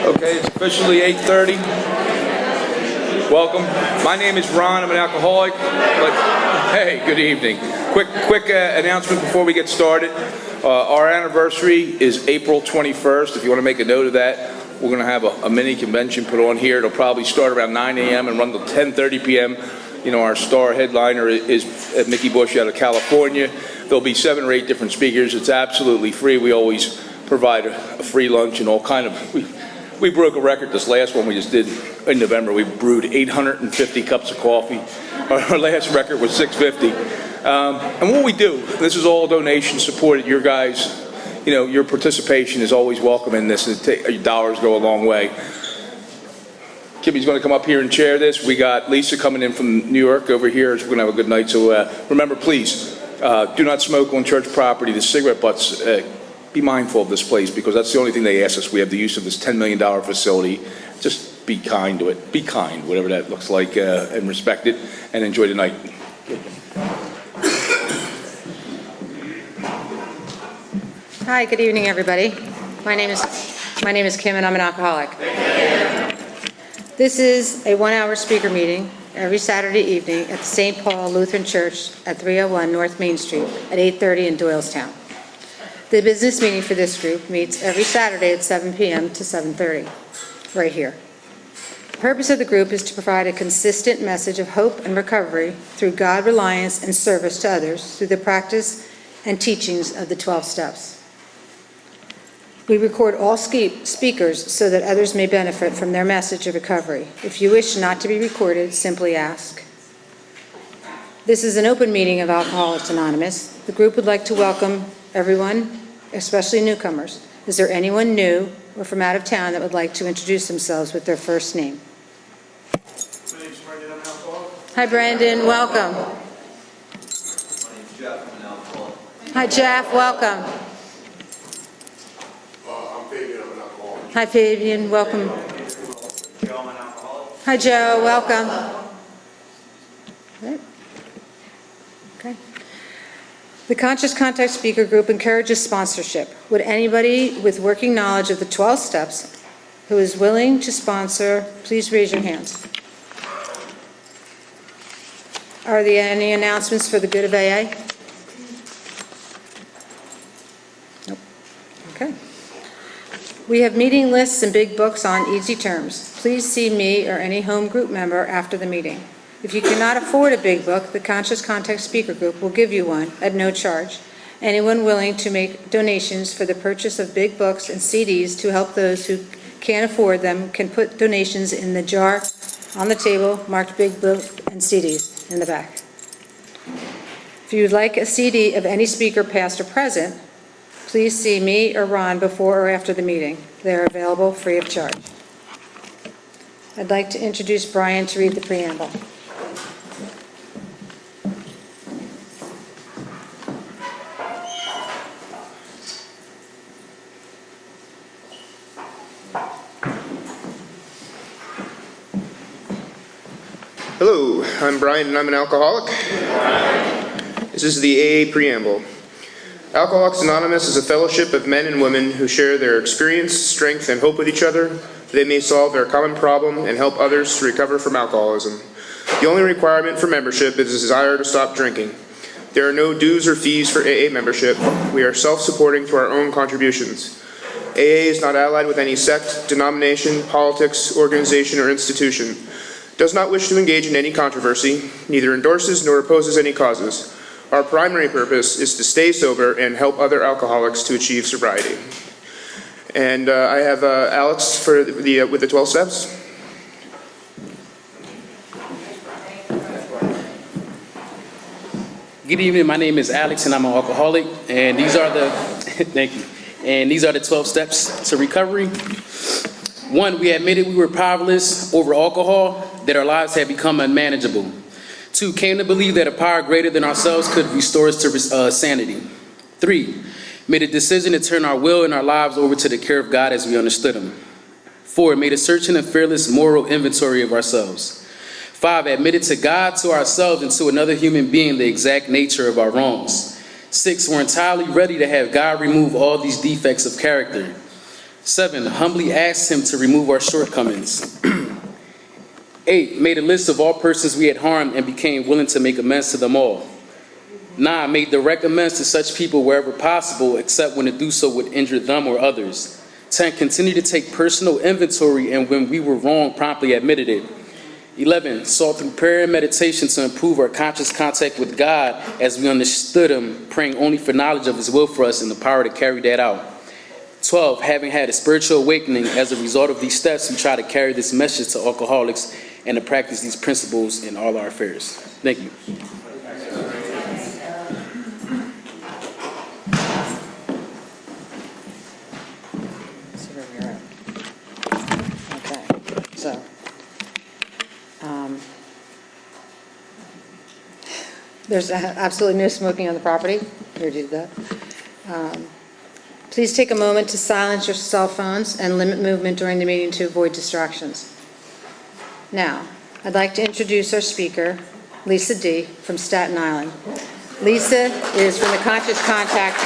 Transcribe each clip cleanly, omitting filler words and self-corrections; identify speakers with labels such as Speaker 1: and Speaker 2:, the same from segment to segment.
Speaker 1: Okay, it's officially 8:30. Welcome. My name is Ron. I'm an alcoholic. But hey, good evening. Quick announcement before we get started. Our anniversary is April 21st. If you want to make a note of that, we're going to have a mini convention put on here. It'll probably start around 9 a.m. and run till 10:30 p.m. You know, our star headliner is Mickey Bush out of California. There'll be 7 or 8 different speakers. It's absolutely free. We always provide a free lunch and all kind of. We broke a record this last one we just did in November. We brewed 850 cups of coffee. Our last record was 650. And what we do, this is all donation supported. Your guys, you know, your participation is always welcome in this. Your dollars go a long way. Kimmy's going to come up here and chair this. We got Lisa coming in from New York over here. We're going to have a good night. So remember, please, do not smoke on church property. The cigarette butts, be mindful of this place because that's the only thing they ask us. We have the use of this $10 million facility. Just be kind to it. Be kind, whatever that looks like, and respect it, and enjoy the night.
Speaker 2: Hi, good evening, everybody. My name is Kim, and I'm an alcoholic. This is a 1-hour speaker meeting every Saturday evening at the St. Paul Lutheran Church at 301 North Main Street at 8:30 in Doylestown. The business meeting for this group meets every Saturday at 7 p.m. to 7:30, right here. The purpose of the group is to provide a consistent message of hope and recovery through God reliance and service to others through the practice and teachings of the 12 steps. We record all speakers so that others may benefit from their message of recovery. If you wish not to be recorded, simply ask. This is an open meeting of Alcoholics Anonymous. The group would like to welcome everyone, especially newcomers. Is there anyone new or from out of town that would like to introduce themselves with their first name?
Speaker 3: My name is Brandon. I'm an alcoholic.
Speaker 2: Hi, Brandon. Welcome.
Speaker 3: My name is Jeff. I'm an alcoholic.
Speaker 2: Hi, Jeff. Welcome.
Speaker 3: I'm Fabian. I'm an alcoholic.
Speaker 2: Hi, Fabian. Welcome.
Speaker 3: Joe. I'm an alcoholic.
Speaker 2: Hi, Joe. Welcome. Right. Okay. The Conscious Contact Speaker Group encourages sponsorship. Would anybody with working knowledge of the 12 steps who is willing to sponsor, please raise your hands. Are there any announcements for the good of AA? Nope. Okay. We have meeting lists and big books on easy terms. Please see me or any home group member after the meeting. If you cannot afford a big book, the Conscious Contact Speaker Group will give you one at no charge. Anyone willing to make donations for the purchase of big books and CDs to help those who can't afford them can put donations in the jar on the table marked Big Book and CDs in the back. If you would like a CD of any speaker past or present, please see me or Ron before or after the meeting. They are available free of charge. I'd like to introduce Brian to read the preamble.
Speaker 4: Hello, I'm Brian and I'm an alcoholic. This is the AA Preamble. Alcoholics Anonymous is a fellowship of men and women who share their experience, strength, and hope with each other. They may solve their common problem and help others to recover from alcoholism. The only requirement for membership is a desire to stop drinking. There are no dues or fees for AA membership. We are self-supporting through our own contributions. AA is not allied with any sect, denomination, politics, organization, or institution. Does not wish to engage in any controversy, neither endorses nor opposes any causes. Our primary purpose is to stay sober and help other alcoholics to achieve sobriety. And I have Alex for with the 12 steps.
Speaker 5: Good evening, my name is Alex and I'm an alcoholic, and these are the, thank you, and these are the 12 steps to recovery. 1, we admitted we were powerless over alcohol, that our lives had become unmanageable. 2, came to believe that a power greater than ourselves could restore us to sanity. 3, made a decision to turn our will and our lives over to the care of God as we understood Him. 4, made a searching and fearless moral inventory of ourselves. 5, admitted to God, to ourselves, and to another human being the exact nature of our wrongs. 6, we're entirely ready to have God remove all these defects of character. 7, humbly asked him to remove our shortcomings. 8, made a list of all persons we had harmed and became willing to make amends to them all. 9, made direct amends to such people wherever possible, except when to do so would injure them or others. 10, continued to take personal inventory, and when we were wrong, promptly admitted it. 11, sought through prayer and meditation to improve our conscious contact with God as we understood him, praying only for knowledge of his will for us and the power to carry that out. 12, having had a spiritual awakening as a result of these steps, we try to carry this message to alcoholics and to practice these principles in all our affairs. Thank you.
Speaker 2: See where we're at. Okay, so, there's absolutely no smoking on the property. We already did that. Please take a moment to silence your cell phones and limit movement during the meeting to avoid distractions. Now, I'd like to introduce our speaker, Lisa D. from Staten Island. Lisa is from the Conscious Contact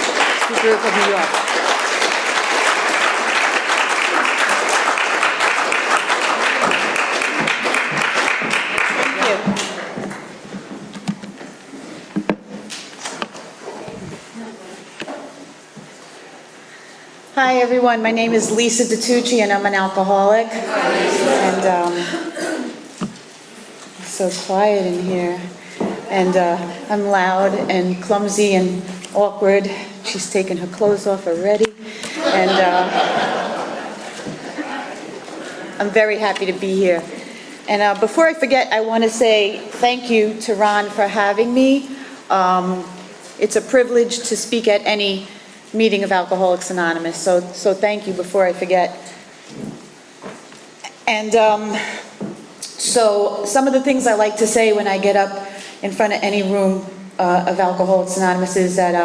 Speaker 2: Group of New York.
Speaker 6: Hi, everyone. My name is Lisa DiTucci, and I'm an alcoholic. And it's so quiet in here. And I'm loud and clumsy and awkward. She's taken her clothes off already. And I'm very happy to be here. And before I forget, I want to say thank you to Ron for having me. It's a privilege to speak at any meeting of Alcoholics Anonymous, so thank you before I forget. And so some of the things I like to say when I get up in front of any room of Alcoholics Anonymous is that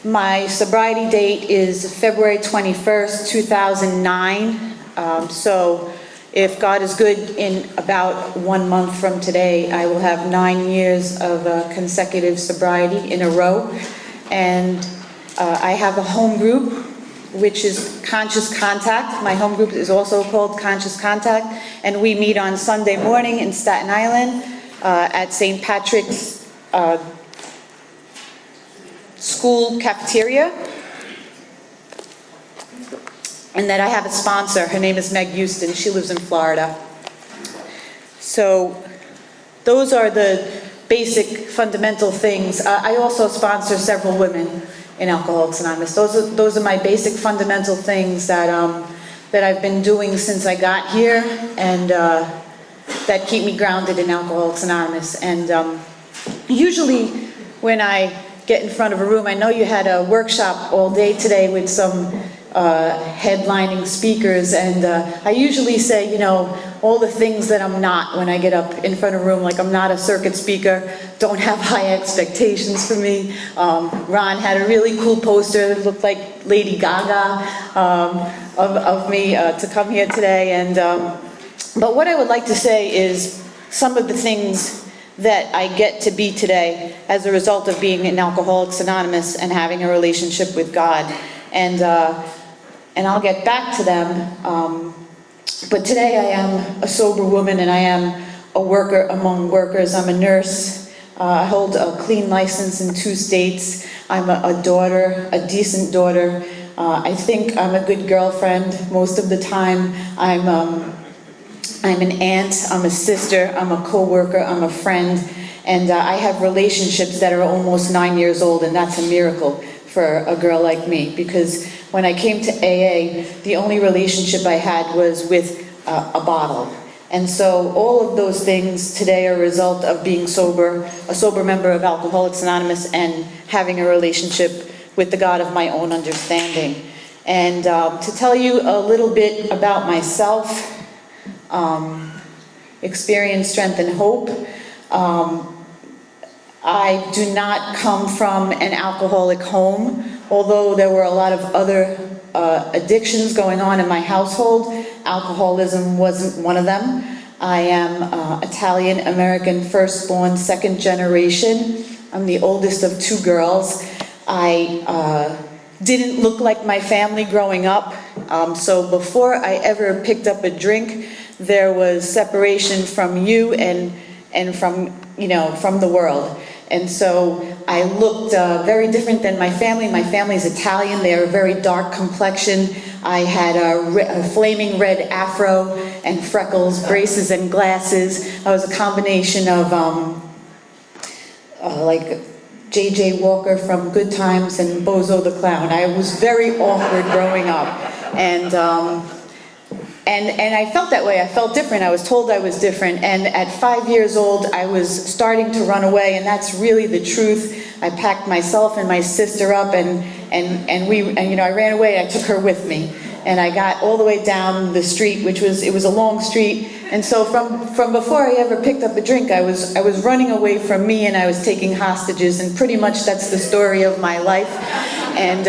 Speaker 6: my sobriety date is February 21st, 2009. So if God is good, in about 1 month from today, I will have 9 years of consecutive sobriety in a row. And I have a home group, which is Conscious Contact. My home group is also called Conscious Contact, and we meet on Sunday morning in Staten Island at St. Patrick's School Cafeteria. And then I have a sponsor. Her name is Meg Houston. She lives in Florida. So those are the basic fundamental things. I also sponsor several women in Alcoholics Anonymous. Those are my basic fundamental things that I've been doing since I got here, and that keep me grounded in Alcoholics Anonymous. And usually when I get in front of a room, I know you had a workshop all day today with some headlining speakers, and I usually say, you know, all the things that I'm not when I get up in front of a room, like I'm not a circuit speaker, don't have high expectations for me. Ron had a really cool poster that looked like Lady Gaga of me to come here today. And but what I would like to say is some of the things that I get to be today as a result of being in Alcoholics Anonymous and having a relationship with God. And I'll get back to them. But today I am a sober woman, and I am a worker among workers. I'm a nurse. I hold a clean license in 2 states. I'm a daughter, a decent daughter. I think I'm a good girlfriend most of the time. I'm an aunt, I'm a sister, I'm a co-worker, I'm a friend, and I have relationships that are almost 9 years old, and that's a miracle for a girl like me, because when I came to AA, the only relationship I had was with a bottle. And so all of those things today are a result of being sober, a sober member of Alcoholics Anonymous, and having a relationship with the God of my own understanding. And to tell you a little bit about myself, experience, strength, and hope. I do not come from an alcoholic home, although there were a lot of other addictions going on in my household. Alcoholism wasn't one of them. I am Italian American, firstborn, second generation. I'm the oldest of 2 girls. I didn't look like my family growing up. So before I ever picked up a drink, there was separation from you and from, from the world. And so I looked very different than my family. My family's Italian. They're a very dark complexion. I had a flaming red afro and freckles, braces and glasses. I was a combination of like J.J. Walker from Good Times and Bozo the Clown. I was very awkward growing up. And I felt that way. I felt different. I was told I was different. And at 5 years old, I was starting to run away, and that's really the truth. I packed myself and my sister up, and I ran away. I took her with me, and I got all the way down the street, it was a long street. And so from before I ever picked up a drink, I was running away from me, and I was taking hostages, and pretty much that's the story of my life. And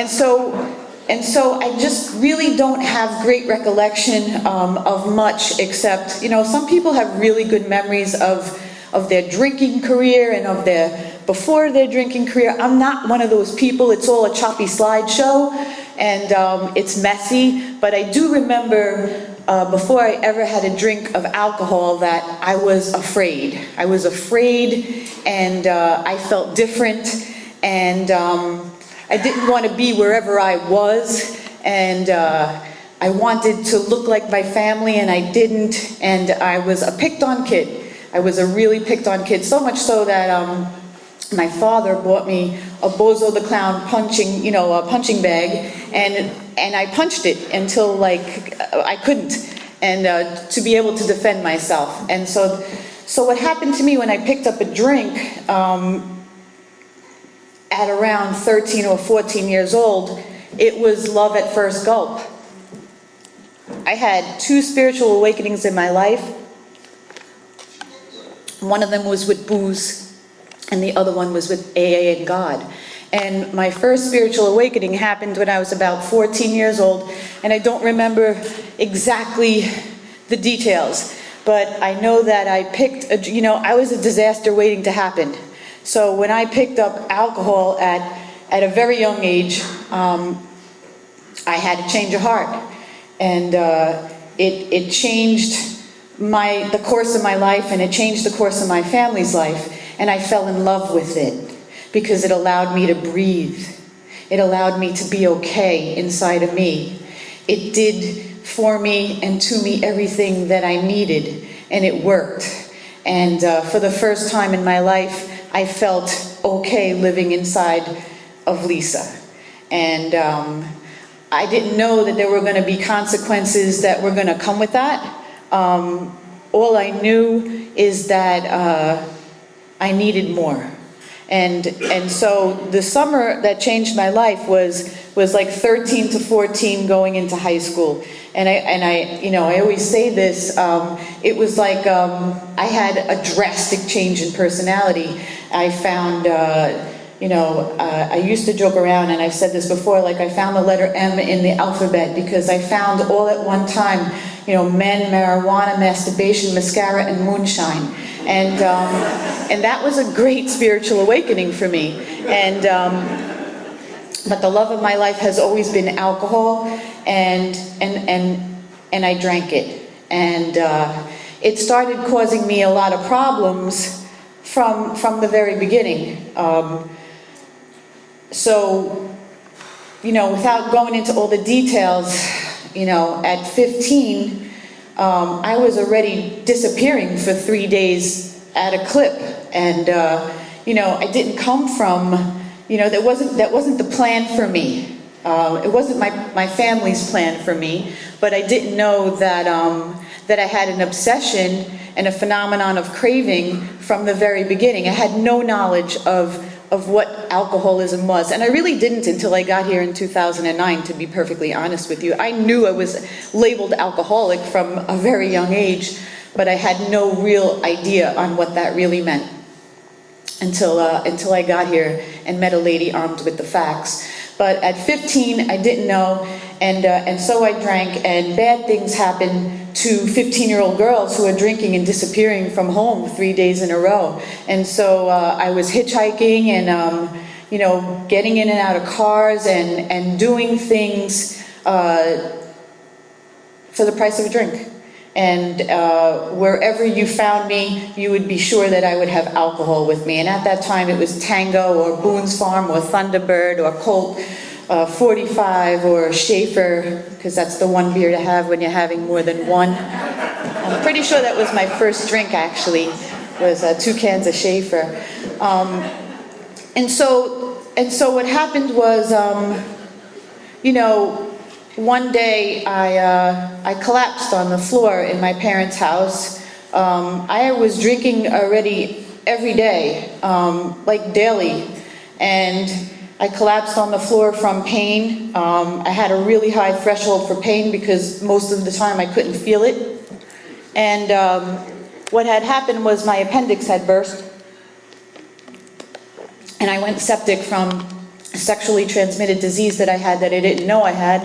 Speaker 6: so I just really don't have great recollection of much, except, some people have really good memories of their drinking career and of before their drinking career. I'm not one of those people. It's all a choppy slideshow, and it's messy. But I do remember before I ever had a drink of alcohol that I was afraid. I was afraid, and I felt different, and I didn't want to be wherever I was, and I wanted to look like my family, and I didn't, and I was a picked-on kid. I was a really picked-on kid, so much so that my father bought me a Bozo the Clown punching bag, and I punched it until I couldn't, and to be able to defend myself. And so what happened to me when I picked up a drink, at around 13 or 14 years old, it was love at first gulp. I had 2 spiritual awakenings in my life. One of them was with booze, and the other one was with AA and God. And my first spiritual awakening happened when I was about 14 years old, and I don't remember exactly the details, but I know that I picked, I was a disaster waiting to happen. So when I picked up alcohol at a very young age, I had a change of heart, and it changed the course of my life, and it changed the course of my family's life, and I fell in love with it because it allowed me to breathe. It allowed me to be okay inside of me. It did for me and to me everything that I needed, and it worked. And for the first time in my life, I felt okay living inside of Lisa. And I didn't know that there were going to be consequences that were going to come with that. All I knew is that I needed more. And so the summer that changed my life was like 13 to 14 going into high school. And I always say this, it was like I had a drastic change in personality. I found, I used to joke around, and I've said this before, like I found the letter M in the alphabet because I found all at one time, men, marijuana, masturbation, mascara, and moonshine. And that was a great spiritual awakening for me. But the love of my life has always been alcohol, and I drank it. And it started causing me a lot of problems from the very beginning. So, without going into all the details, at 15, I was already disappearing for 3 days at a clip. And, I didn't come from, that wasn't the plan for me. It wasn't my family's plan for me, but I didn't know that I had an obsession and a phenomenon of craving from the very beginning. I had no knowledge of what alcoholism was, and I really didn't until I got here in 2009, to be perfectly honest with you. I knew I was labeled alcoholic from a very young age, but I had no real idea on what that really meant until I got here and met a lady armed with the facts. But at 15, I didn't know, and so I drank, and bad things happened to 15-year-old girls who are drinking and disappearing from home 3 days in a row. And so I was hitchhiking and, getting in and out of cars and doing things for the price of a drink. And wherever you found me, you would be sure that I would have alcohol with me. And at that time, it was Tango or Boone's Farm or Thunderbird or Colt 45 or Schaefer, because that's the one beer to have when you're having more than one. I'm pretty sure that was my first drink, actually, was 2 cans of Schaefer. And so what happened was, one day I collapsed on the floor in my parents' house. I was drinking already every day, like daily, and I collapsed on the floor from pain. I had a really high threshold for pain because most of the time I couldn't feel it. And what had happened was my appendix had burst, and I went septic from a sexually transmitted disease that I had that I didn't know I had.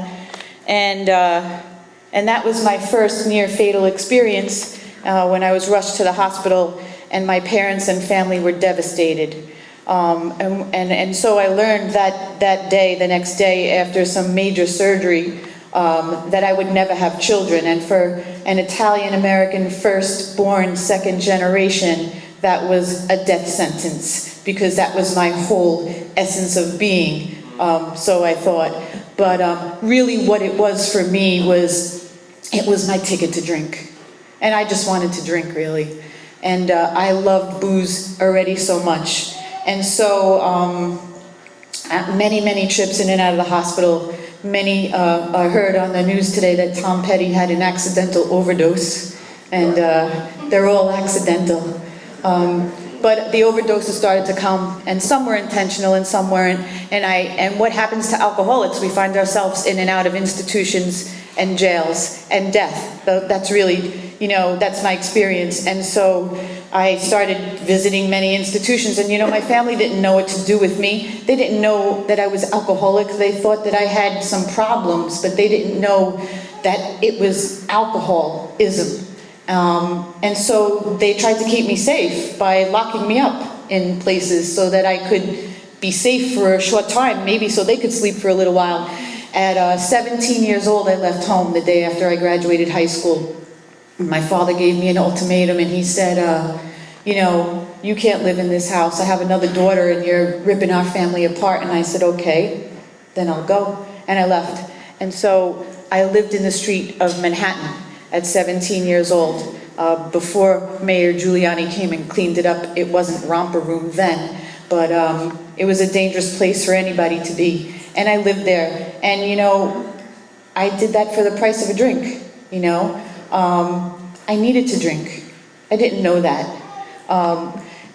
Speaker 6: And that was my first near fatal experience when I was rushed to the hospital, and my parents and family were devastated. And so I learned that day, the next day, after some major surgery, that I would never have children. And for an Italian-American first-born, second generation, that was a death sentence, because that was my whole essence of being. So I thought. But really what it was for me was, it was my ticket to drink. And I just wanted to drink, really. And I loved booze already so much. And so many trips in and out of the hospital. I heard on the news today that Tom Petty had an accidental overdose. And they're all accidental. But the overdoses started to come, and some were intentional and some weren't. And what happens to alcoholics? We find ourselves in and out of institutions and jails and death. That's really, that's my experience. And so I started visiting many institutions, and my family didn't know what to do with me. They didn't know that I was alcoholic. They thought that I had some problems, but they didn't know that it was alcoholism. And so they tried to keep me safe by locking me up in places so that I could be safe for a short time, maybe so they could sleep for a little while. At 17 years old, I left home the day after I graduated high school. My father gave me an ultimatum, and he said, you can't live in this house. I have another daughter, and you're ripping our family apart. And I said, okay, then I'll go. And I left. And so I lived in the street of Manhattan at 17 years old. Before Mayor Giuliani came and cleaned it up, it wasn't romper room then, but it was a dangerous place for anybody to be. And I lived there, and I did that for the price of a drink. I needed to drink. I didn't know that.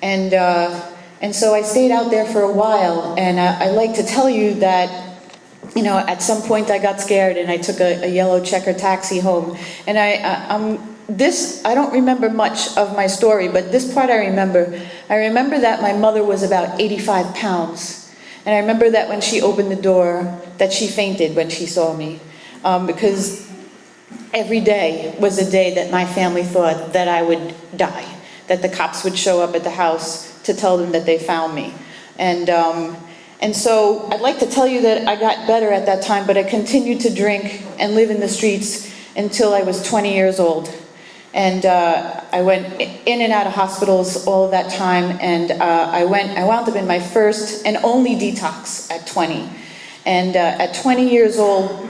Speaker 6: And so I stayed out there for a while, and I like to tell you that at some point I got scared and I took a yellow checker taxi home. And I don't remember much of my story, but this part I remember. I remember that my mother was about 85 pounds. And I remember that when she opened the door, that she fainted when she saw me. Because every day was a day that my family thought that I would die, that the cops would show up at the house to tell them that they found me. And so I'd like to tell you that I got better at that time, but I continued to drink and live in the streets until I was 20 years old. And I went in and out of hospitals all of that time, and I wound up in my first and only detox at 20. And at 20 years old,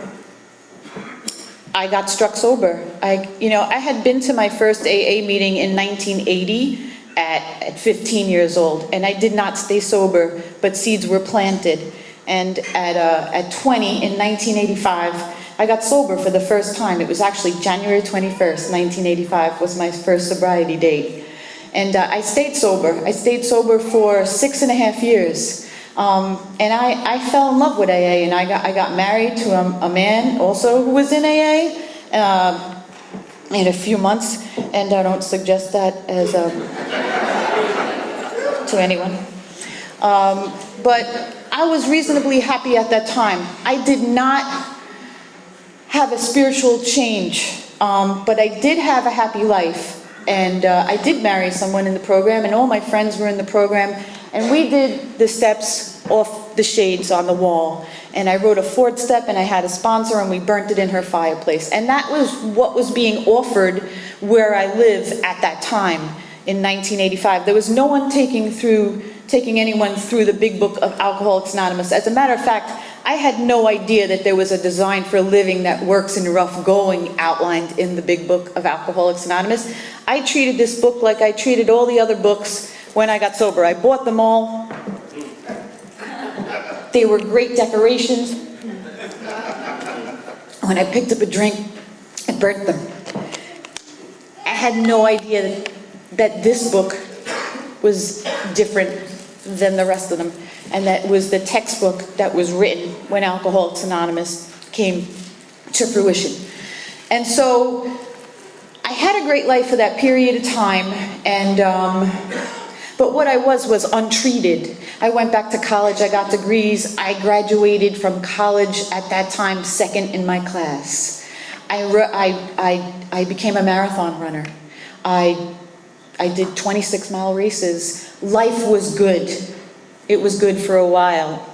Speaker 6: I got struck sober. I had been to my first AA meeting in 1980 at 15 years old, and I did not stay sober, but seeds were planted. And at 20 in 1985, I got sober for the first time. It was actually January 21st, 1985 was my first sobriety date. And I stayed sober. I stayed sober for 6.5 years. And I fell in love with AA, and I got married to a man also who was in AA in a few months, and I don't suggest that as to anyone. But I was reasonably happy at that time. I did not have a spiritual change, but I did have a happy life. And I did marry someone in the program, and all my friends were in the program, and we did the steps off the shades on the wall. And I wrote a fourth step, and I had a sponsor, and we burnt it in her fireplace. And that was what was being offered where I live at that time in 1985. There was no one taking anyone through the big book of Alcoholics Anonymous. As a matter of fact, I had no idea that there was a design for living that works in rough going outlined in the big book of Alcoholics Anonymous. I treated this book like I treated all the other books when I got sober. I bought them all. They were great decorations. When I picked up a drink, I burnt them. I had no idea that this book was different than the rest of them, and that was the textbook that was written when Alcoholics Anonymous came to fruition. And so I had a great life for that period of time, and but what I was untreated. I went back to college, I got degrees, I graduated from college at that time second in my class. I became a marathon runner. I did 26-mile races. Life was good. It was good for a while.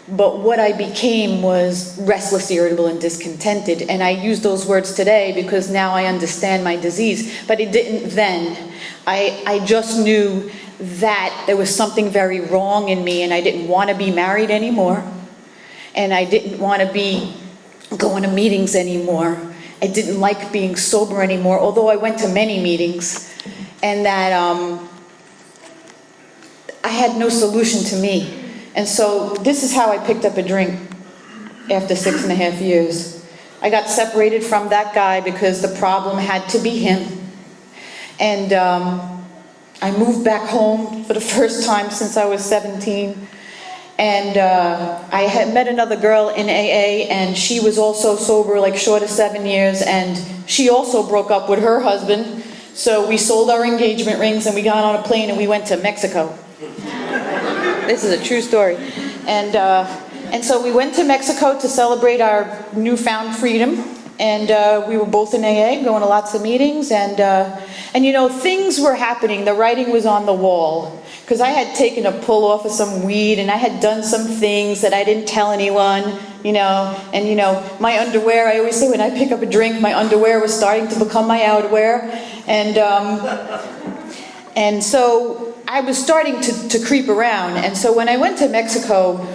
Speaker 6: But what I became was restless, irritable, and discontented. And I use those words today because now I understand my disease. But it didn't then. I just knew that there was something very wrong in me, and I didn't want to be married anymore. And I didn't want to be going to meetings anymore. I didn't like being sober anymore, although I went to many meetings. And that I had no solution to me. And so this is how I picked up a drink after 6.5 years. I got separated from that guy because the problem had to be him. And I moved back home for the first time since I was 17. And I had met another girl in AA, and she was also sober, like short of 7 years, and she also broke up with her husband. So we sold our engagement rings, and we got on a plane, and we went to Mexico. This is a true story. And so we went to Mexico to celebrate our newfound freedom. And we were both in AA, going to lots of meetings. And you know, things were happening. The writing was on the wall. Because I had taken a pull off of some weed, and I had done some things that I didn't tell anyone, you know. And you know, my underwear, I always say when I pick up a drink, my underwear was starting to become my outwear. And so I was starting to creep around. And so when I went to Mexico,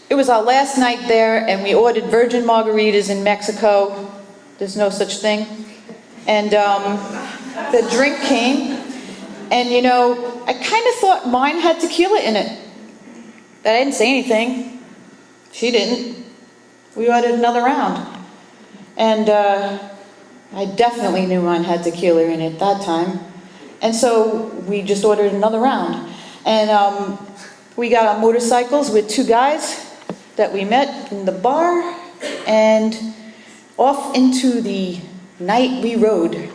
Speaker 6: it was our last night there, and we ordered virgin margaritas in Mexico. There's no such thing. And the drink came, and you know, I kind of thought mine had tequila in it. But I didn't say anything. She didn't. We ordered another round. And I definitely knew mine had tequila in it that time. And so we just ordered another round. And we got on motorcycles with two guys that we met in the bar, and off into the night we rode.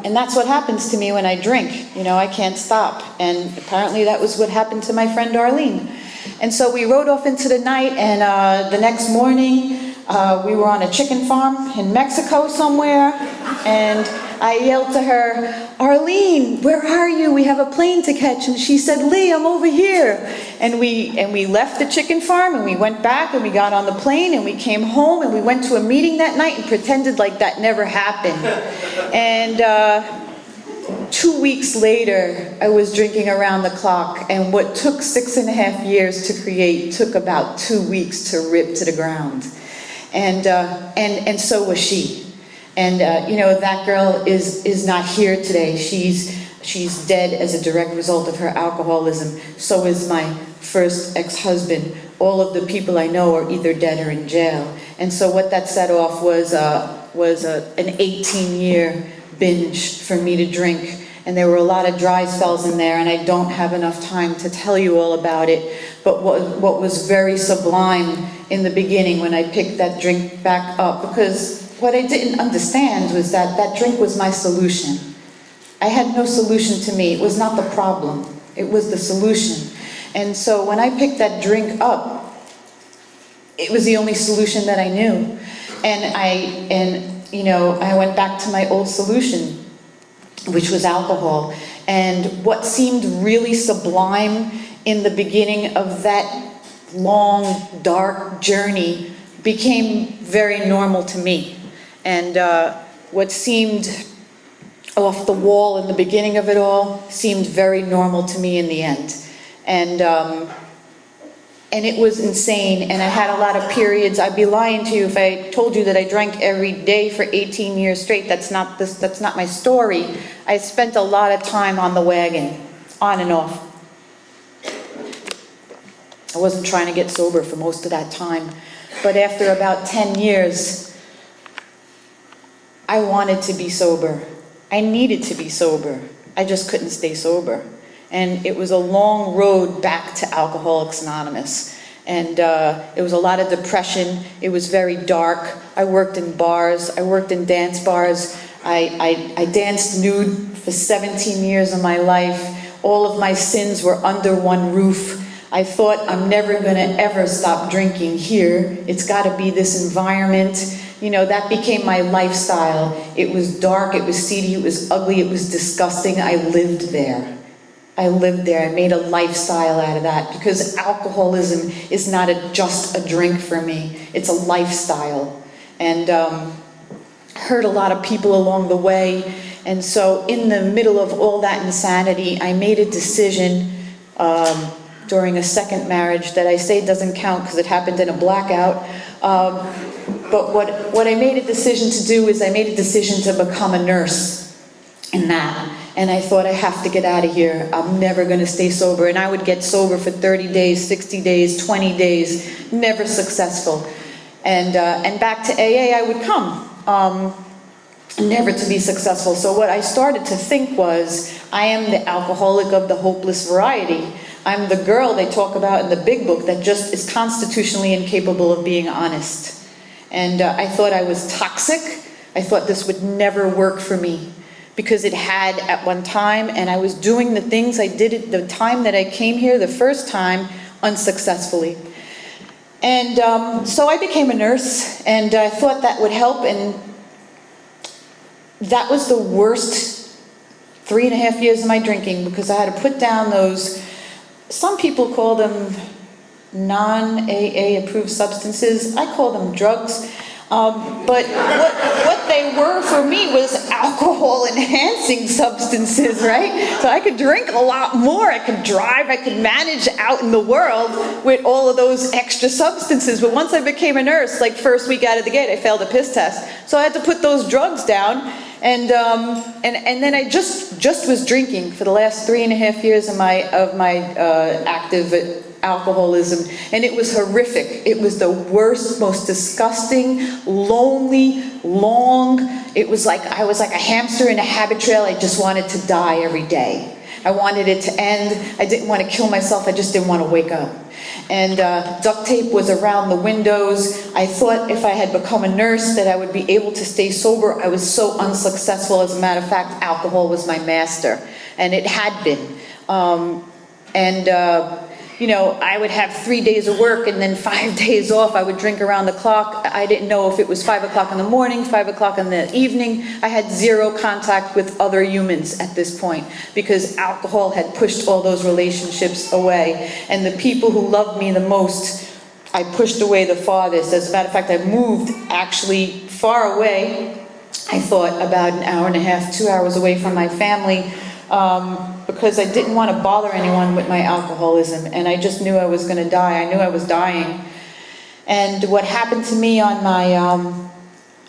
Speaker 6: And that's what happens to me when I drink. You know, I can't stop. And apparently that was what happened to my friend Arlene. And so we rode off into the night, and the next morning we were on a chicken farm in Mexico somewhere, and I yelled to her, "Arlene, where are you? We have a plane to catch." And she said, "Lee, I'm over here." And we left the chicken farm, and we went back, and we got on the plane, and we came home, and we went to a meeting that night and pretended like that never happened. And 2 weeks later, I was drinking around the clock, and what took 6.5 years to create took about 2 weeks to rip to the ground. And so was she. And you know, that girl is not here today. She's dead as a direct result of her alcoholism. So is my first ex-husband. All of the people I know are either dead or in jail. And so what that set off was an 18-year binge for me to drink. And there were a lot of dry spells in there, and I don't have enough time to tell you all about it. But what was very sublime in the beginning when I picked that drink back up, because what I didn't understand was that that drink was my solution. I had no solution to me. It was not the problem. It was the solution. And so when I picked that drink up, it was the only solution that I knew. And you know, I went back to my old solution, which was alcohol. And what seemed really sublime in the beginning of that long, dark journey became very normal to me. And what seemed off the wall in the beginning of it all seemed very normal to me in the end. And it was insane, and I had a lot of periods. I'd be lying to you if I told you that I drank every day for 18 years straight. That's not my story. I spent a lot of time on the wagon, on and off. I wasn't trying to get sober for most of that time, but after about 10 years, I wanted to be sober. I needed to be sober. I just couldn't stay sober. And it was a long road back to Alcoholics Anonymous. And it was a lot of depression. It was very dark. I worked in bars. I worked in dance bars. I danced nude for 17 years of my life. All of my sins were under one roof. I thought, I'm never going to ever stop drinking here. It's got to be this environment. You know, that became my lifestyle. It was dark. It was seedy. It was ugly. It was disgusting. I lived there. I made a lifestyle out of that, because alcoholism is not just a drink for me. It's a lifestyle. And hurt a lot of people along the way. And so in the middle of all that insanity, I made a decision during a second marriage that I say doesn't count because it happened in a blackout. But what I made a decision to do is I made a decision to become a nurse in that. And I thought, I have to get out of here. I'm never going to stay sober. And I would get sober for 30 days, 60 days, 20 days, never successful. And back to AA I would come, never to be successful. So what I started to think was, I am the alcoholic of the hopeless variety. I'm the girl they talk about in the big book that just is constitutionally incapable of being honest. And I thought I was toxic. I thought this would never work for me, because it had at one time, and I was doing the things I did at the time that I came here the first time unsuccessfully. And so I became a nurse, and I thought that would help, and that was the worst 3.5 years of my drinking, because I had to put down those, some people call them non-AA approved substances. I call them drugs. But what they were for me was alcohol-enhancing substances, right? So I could drink a lot more, I could drive, I could manage out in the world with all of those extra substances. But once I became a nurse, like first week out of the gate, I failed a piss test. So I had to put those drugs down, and then I just was drinking for the last 3.5 years of my active alcoholism, and it was horrific. It was the worst, most disgusting, lonely, long. It was like I was like a hamster in a habit trail. I just wanted to die every day. I wanted it to end. I didn't want to kill myself. I just didn't want to wake up. And duct tape was around the windows. I thought if I had become a nurse that I would be able to stay sober. I was so unsuccessful. As a matter of fact, alcohol was my master, and it had been. You know, I would have 3 days of work and then 5 days off. I would drink around the clock. I didn't know if it was 5 o'clock in the morning, 5 o'clock in the evening. I had zero contact with other humans at this point, because alcohol had pushed all those relationships away. And the people who loved me the most, I pushed away the farthest. As a matter of fact, I moved actually far away. I thought about an hour and a half, 2 hours away from my family, because I didn't want to bother anyone with my alcoholism, and I just knew I was going to die. I knew I was dying. And what happened to me on my,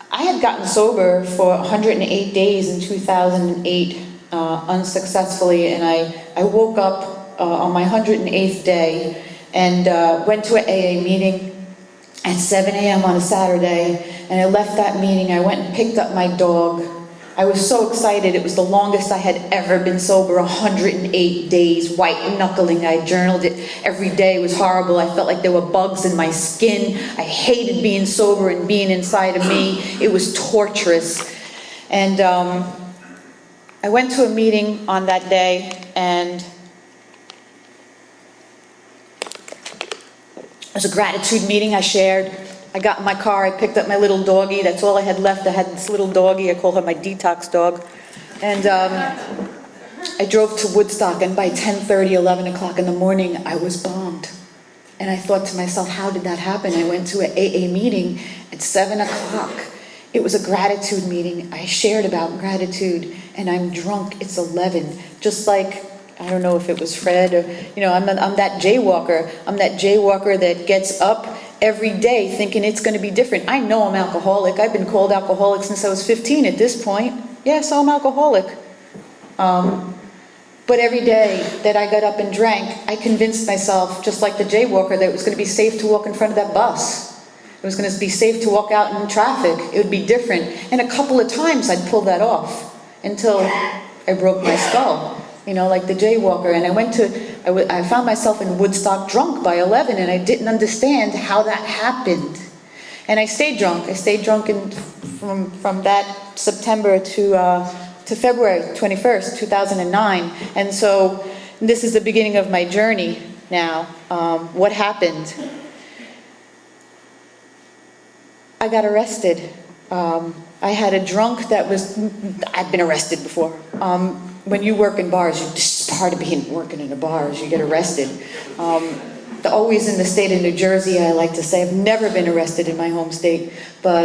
Speaker 6: I had gotten sober for 108 days in 2008, unsuccessfully, and I woke up on my 108th day and went to an AA meeting at 7 a.m. on a Saturday, and I left that meeting. I went and picked up my dog. I was so excited. It was the longest I had ever been sober, 108 days, white knuckling. I journaled it every day. It was horrible. I felt like there were bugs in my skin. I hated being sober and being inside of me. It was torturous. And I went to a meeting on that day, and it was a gratitude meeting. I shared. I got in my car, I picked up my little doggie. That's all I had left. I had this little doggie. I call her my detox dog. And I drove to Woodstock, and by 10:30, 11 o'clock in the morning, I was bombed. And I thought to myself, how did that happen? I went to an AA meeting at 7 o'clock. It was a gratitude meeting. I shared about gratitude, and I'm drunk. It's 11. Just like, I don't know if it was Fred or, I'm that jaywalker. I'm that jaywalker that gets up every day thinking it's going to be different. I know I'm alcoholic. I've been called alcoholic since I was 15 at this point. Yeah, so I'm alcoholic. But every day that I got up and drank, I convinced myself, just like the jaywalker, that it was going to be safe to walk in front of that bus. It was going to be safe to walk out in traffic. It would be different. And a couple of times I'd pull that off until I broke my skull, like the jaywalker. And I found myself in Woodstock drunk by 11, and I didn't understand how that happened. And I stayed drunk. From that September to February 21st, 2009. And so this is the beginning of my journey now. What happened? I got arrested. I had a drunk that was, I've been arrested before. When you work in bars, this is part of working in a bar is you get arrested. Always in the state of New Jersey, I like to say. I've never been arrested in my home state. But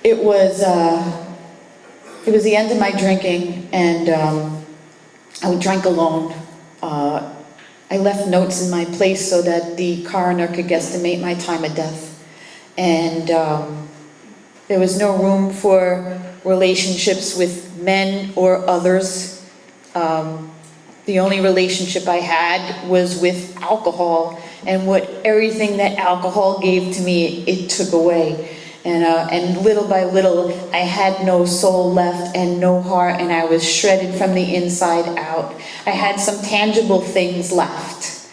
Speaker 6: it was the end of my drinking, and I drank alone. I left notes in my place so that the coroner could guesstimate my time of death. And there was no room for relationships with men or others. The only relationship I had was with alcohol, and everything that alcohol gave to me, it took away. And little by little, I had no soul left and no heart, and I was shredded from the inside out. I had some tangible things left.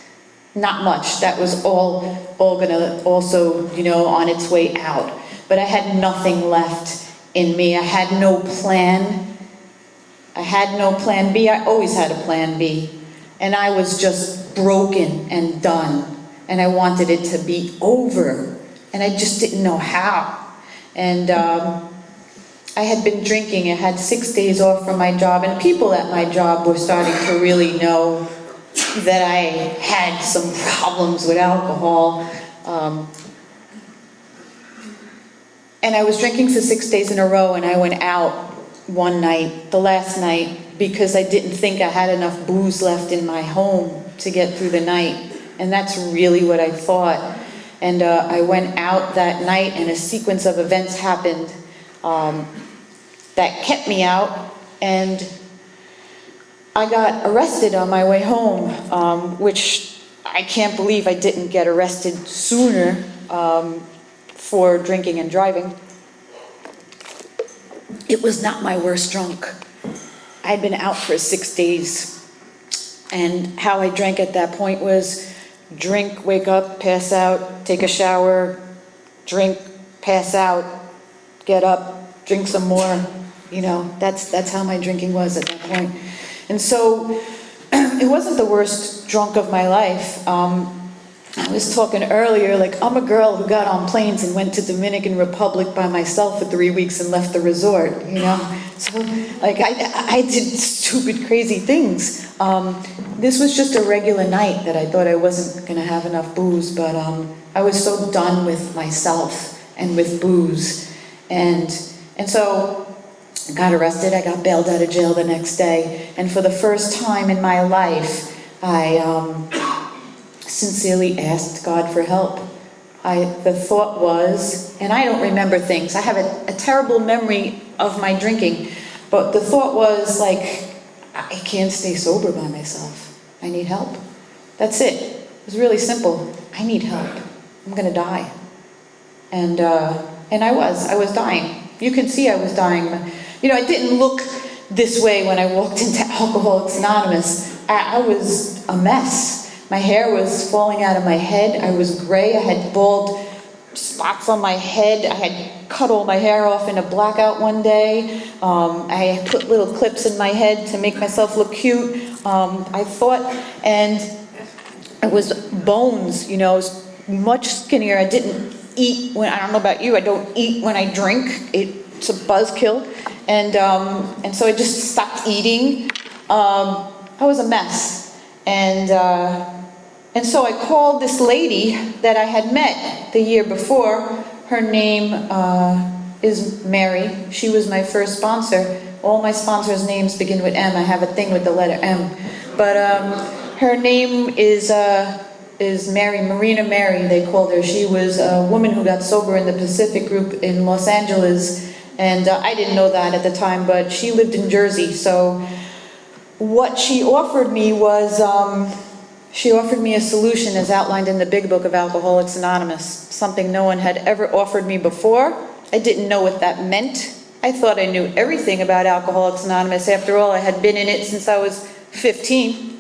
Speaker 6: Not much. That was all gonna also, on its way out. But I had nothing left in me. I had no plan. I had no plan B. I always had a plan B. And I was just broken and done. And I wanted it to be over. And I just didn't know how. And I had been drinking. I had 6 days off from my job, and people at my job were starting to really know that I had some problems with alcohol. And I was drinking for 6 days in a row, and I went out one night, the last night, because I didn't think I had enough booze left in my home to get through the night. And that's really what I thought. And I went out that night, and a sequence of events happened that kept me out, and I got arrested on my way home, which I can't believe I didn't get arrested sooner for drinking and driving. It was not my worst drunk. I'd been out for 6 days, and how I drank at that point was drink, wake up, pass out, take a shower, drink, pass out, get up, drink some more. That's how my drinking was at that point. And so it wasn't the worst drunk of my life. I was talking earlier, I'm a girl who got on planes and went to Dominican Republic by myself for 3 weeks and left the resort, So, I did stupid, crazy things. This was just a regular night that I thought I wasn't going to have enough booze, but I was so done with myself and with booze. And so I got arrested. I got bailed out of jail the next day. And for the first time in my life, I sincerely asked God for help. The thought was, and I don't remember things. I have a terrible memory of my drinking. But the thought was I can't stay sober by myself. I need help. That's it. It was really simple. I need help. I'm going to die. And I was dying. You can see I was dying. I didn't look this way when I walked into Alcoholics Anonymous. I was a mess. My hair was falling out of my head. I was gray. I had bald spots on my head. I had cut all my hair off in a blackout one day. I put little clips in my head to make myself look cute. I thought, and it was bones, I was much skinnier. I didn't eat I don't know about you, I don't eat when I drink. It's a buzzkill. And so I just stopped eating. I was a mess. And so I called this lady that I had met the year before. Her name is Mary. She was my first sponsor. All my sponsors' names begin with M. I have a thing with the letter M. But her name is Mary, Marina Mary, they called her. She was a woman who got sober in the Pacific Group in Los Angeles. And I didn't know that at the time, but she lived in Jersey. So what she offered me was, she offered me a solution as outlined in the Big Book of Alcoholics Anonymous, something no one had ever offered me before. I didn't know what that meant. I thought I knew everything about Alcoholics Anonymous. After all, I had been in it since I was 15,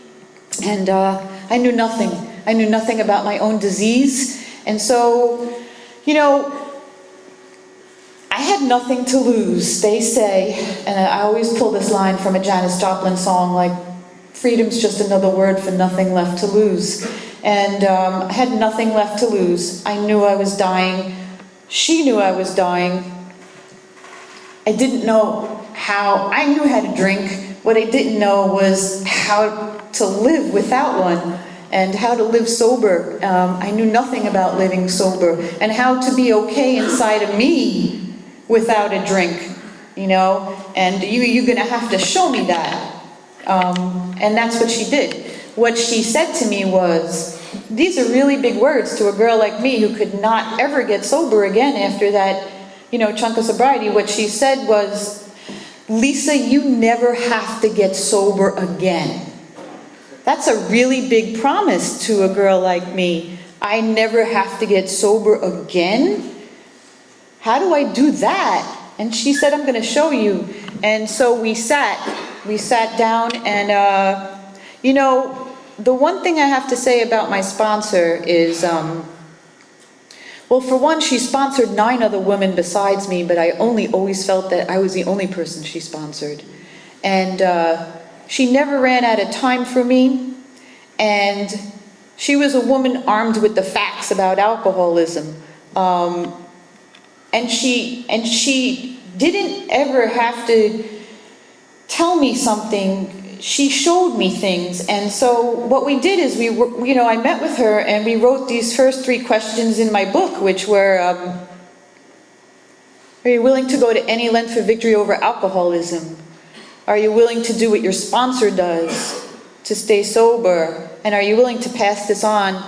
Speaker 6: and I knew nothing. I knew nothing about my own disease, and so, you know, I had nothing to lose, they say, and I always pull this line from a Janis Joplin song, like, freedom's just another word for nothing left to lose. And I had nothing left to lose. I knew I was dying. She knew I was dying. I didn't know how. I knew how to drink. What I didn't know was how to live without one and how to live sober. I knew nothing about living sober and how to be okay inside of me without a drink, you know? And you're gonna have to show me that. And that's what she did. What she said to me was, these are really big words to a girl like me who could not ever get sober again after that, you know, chunk of sobriety. What she said was, Lisa, you never have to get sober again. That's a really big promise to a girl like me. I never have to get sober again? How do I do that? And she said, I'm going to show you. And so we sat down, and you know, the one thing I have to say about my sponsor is, well, for one, she sponsored 9 other women besides me, but I always felt that I was the only person she sponsored. And she never ran out of time for me, and she was a woman armed with the facts about alcoholism. And she didn't ever have to tell me something. She showed me things. And so what we did is I met with her and we wrote these first 3 questions in my book, which were, are you willing to go to any length for victory over alcoholism? Are you willing to do what your sponsor does to stay sober? And are you willing to pass this on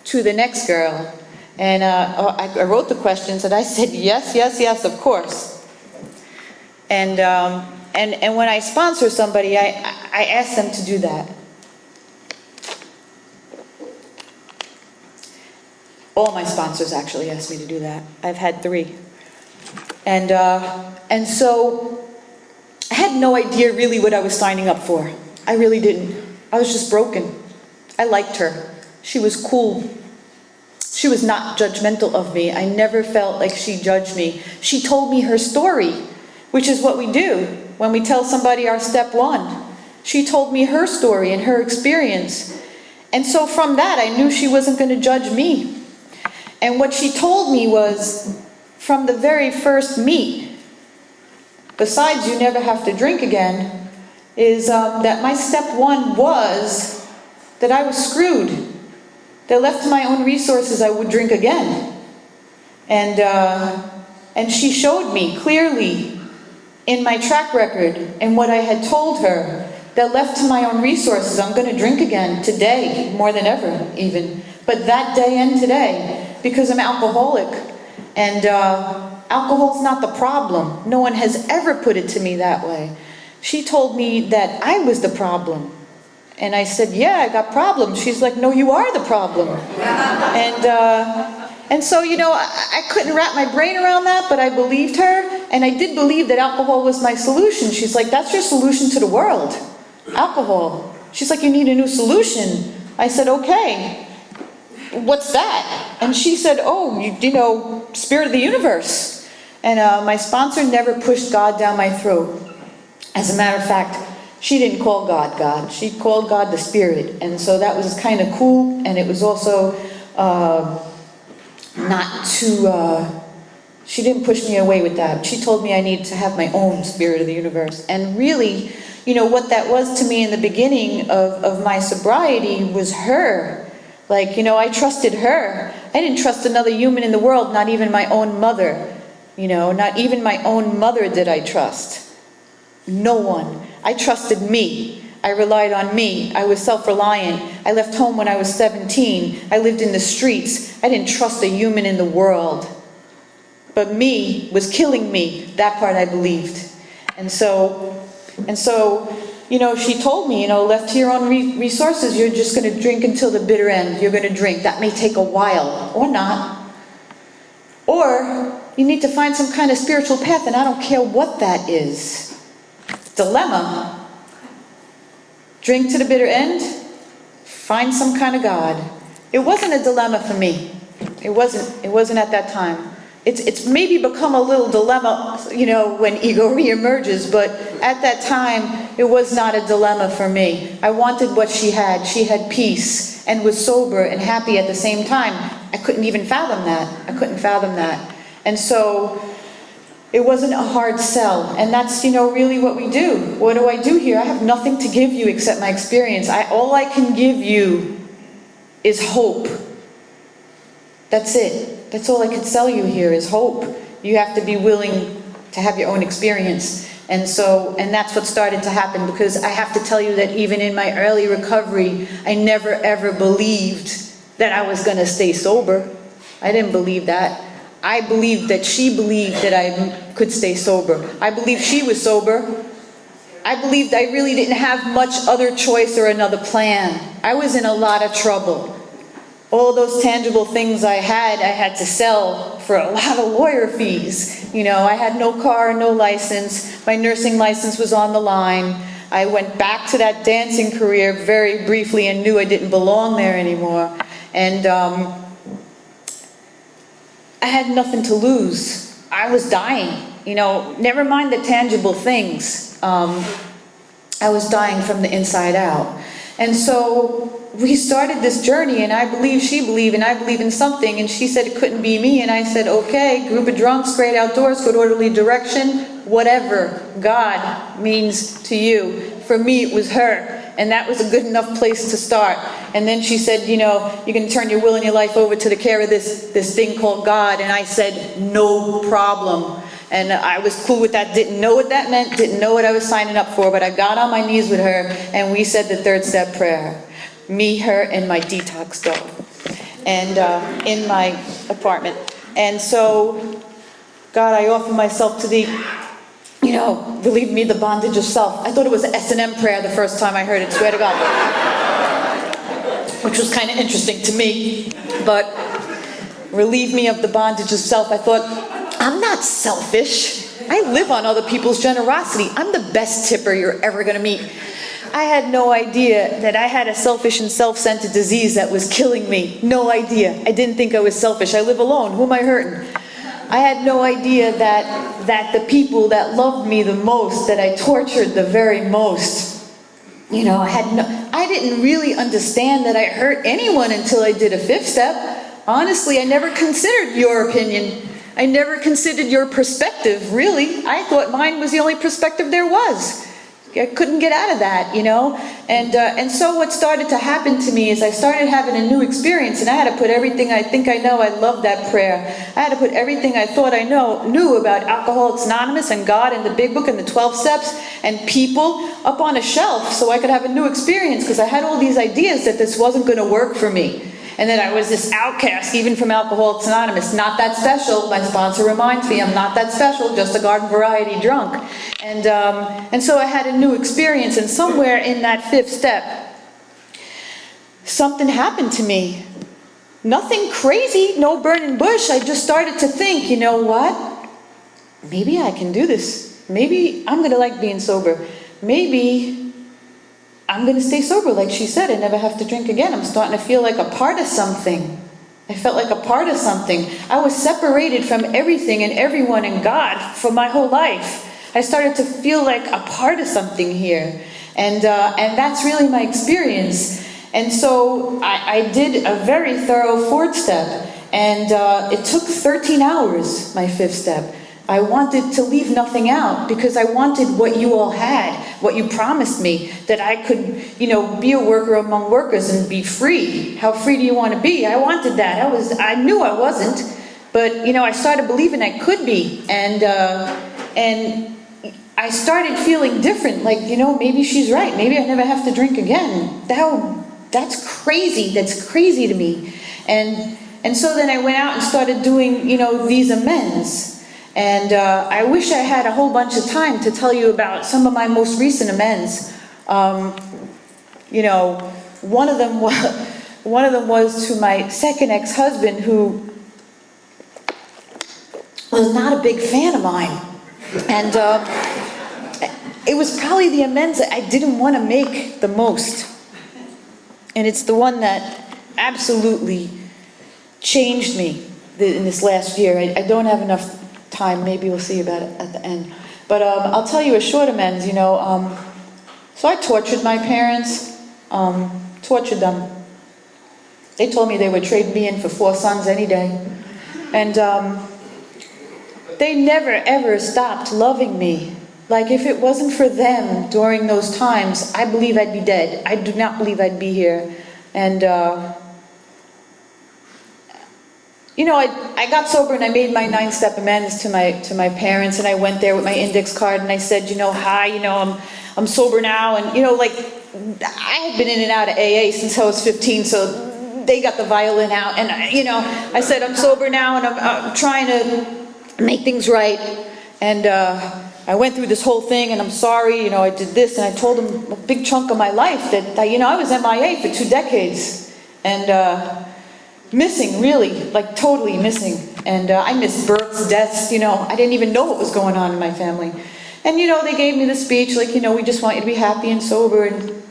Speaker 6: to the next girl? And I wrote the questions and I said, yes, yes, yes, of course. And when I sponsor somebody, I ask them to do that. All my sponsors actually asked me to do that. I've had 3. And so I had no idea really what I was signing up for. I really didn't. I was just broken. I liked her. She was cool. She was not judgmental of me. I never felt like she judged me. She told me her story, which is what we do when we tell somebody our step 1. She told me her story and her experience. And so from that, I knew she wasn't going to judge me. And what she told me was, from the very first meet, besides you never have to drink again, is that my step 1 was that I was screwed. That left to my own resources, I would drink again. And she showed me clearly in my track record and what I had told her that left to my own resources, I'm going to drink again today, more than ever even. But that day and today, because I'm alcoholic. And alcohol's not the problem. No one has ever put it to me that way. She told me that I was the problem. And I said, yeah, I got problems. She's like, no, you are the problem. And so, you know, I couldn't wrap my brain around that, but I believed her. And I did believe that alcohol was my solution. She's like, that's your solution to the world, alcohol. She's like, you need a new solution. I said, okay, what's that? And she said, oh, you know, spirit of the universe. And my sponsor never pushed God down my throat. As a matter of fact, she didn't call God God. She called God the Spirit. And so that was kind of cool. And it was also not too She didn't push me away with that. She told me I needed to have my own spirit of the universe. And really, what that was to me in the beginning of my sobriety was her. Like, I trusted her. I didn't trust another human in the world, not even my own mother. Not even my own mother did I trust. No one. I trusted me. I relied on me. I was self-reliant. I left home when I was 17. I lived in the streets. I didn't trust a human in the world. But me was killing me. That part I believed. And so, she told me, left to your own resources, you're just going to drink until the bitter end. You're going to drink. That may take a while, or not. Or you need to find some kind of spiritual path, and I don't care what that is. Dilemma. Drink to the bitter end. Find some kind of God. It wasn't a dilemma for me. It wasn't at that time. It's maybe become a little dilemma, when ego reemerges, but at that time, it was not a dilemma for me. I wanted what she had. She had peace and was sober and happy at the same time. I couldn't even fathom that. And so, it wasn't a hard sell. And that's, really what we do. What do I do here? I have nothing to give you except my experience. All I can give you is hope. That's it. That's all I could sell you here is hope. You have to be willing to have your own experience. And that's what started to happen, because I have to tell you that even in my early recovery, I never ever believed that I was going to stay sober. I didn't believe that. I believed that she believed that I could stay sober. I believed she was sober. I believed I really didn't have much other choice or another plan. I was in a lot of trouble. All those tangible things I had to sell for a lot of lawyer fees. I had no car, no license. My nursing license was on the line. I went back to that dancing career very briefly and knew I didn't belong there anymore. And I had nothing to lose. I was dying. Never mind the tangible things. I was dying from the inside out. And so we started this journey, and I believe she believed, and I believe in something, and she said it couldn't be me, and I said, okay, group of drunks, great outdoors, good orderly direction, whatever God means to you. For me, it was her, and that was a good enough place to start. And then she said, you can turn your will and your life over to the care of this thing called God, and I said, no problem. And I was cool with that, didn't know what that meant, didn't know what I was signing up for, but I got on my knees with her, and we said the third step prayer. Me, her, and my detox dog. And in my apartment. And so, God, I offer myself to thee, relieve me the bondage of self. I thought it was an S&M prayer the first time I heard it, swear to God. Which was kind of interesting to me. But relieve me of the bondage of self. I thought, I'm not selfish. I live on other people's generosity. I'm the best tipper you're ever going to meet. I had no idea that I had a selfish and self-centered disease that was killing me. No idea. I didn't think I was selfish. I live alone. Who am I hurting? I had no idea that the people that loved me the most, that I tortured the very most, I didn't really understand that I hurt anyone until I did a fifth step. Honestly, I never considered your opinion. I never considered your perspective, really. I thought mine was the only perspective there was. I couldn't get out of that, And so what started to happen to me is I started having a new experience, and I had to put everything I think I know. I love that prayer. I had to put everything I thought I knew about Alcoholics Anonymous and God and the Big Book and the 12 Steps and people up on a shelf so I could have a new experience, because I had all these ideas that this wasn't going to work for me. And that I was this outcast, even from Alcoholics Anonymous. Not that special. My sponsor reminds me, I'm not that special, just a garden variety drunk. And so I had a new experience, and somewhere in that fifth step, something happened to me. Nothing crazy, no burning bush. I just started to think, you know what? Maybe I can do this. Maybe I'm going to like being sober. Maybe I'm going to stay sober, like she said. I never have to drink again. I'm starting to feel like a part of something. I felt like a part of something. I was separated from everything and everyone and God for my whole life. I started to feel like a part of something here. And that's really my experience. And so I did a very thorough fourth step. And it took 13 hours, my fifth step. I wanted to leave nothing out because I wanted what you all had, what you promised me, that I could, be a worker among workers and be free. How free do you want to be? I wanted that. I knew I wasn't, but, I started believing I could be. And I started feeling different, like, maybe she's right. Maybe I never have to drink again. That's crazy. That's crazy to me. And so then I went out and started doing, these amends. And I wish I had a whole bunch of time to tell you about some of my most recent amends. One of them was to my second ex-husband, who was not a big fan of mine. And it was probably the amends that I didn't want to make the most. And it's the one that absolutely changed me in this last year. I don't have enough time. Maybe we'll see about it at the end. But I'll tell you a short amends, So I tortured my parents, tortured them. They told me they would trade me in for 4 sons any day. And they never, ever stopped loving me. Like, if it wasn't for them during those times, I believe I'd be dead. I do not believe I'd be here. And, I got sober and I made my 9-step amends to my parents, and I went there with my index card and I said, hi, I'm sober now. And, I had been in and out of AA since I was 15, so they got the violin out. And, I said, I'm sober now and I'm trying to make things right. And I went through this whole thing and I'm sorry, I did this. And I told them a big chunk of my life that, I was MIA for 2 decades. And missing, really, like totally missing. And I missed births, deaths, I didn't even know what was going on in my family. And, they gave me the speech, like, we just want you to be happy and sober and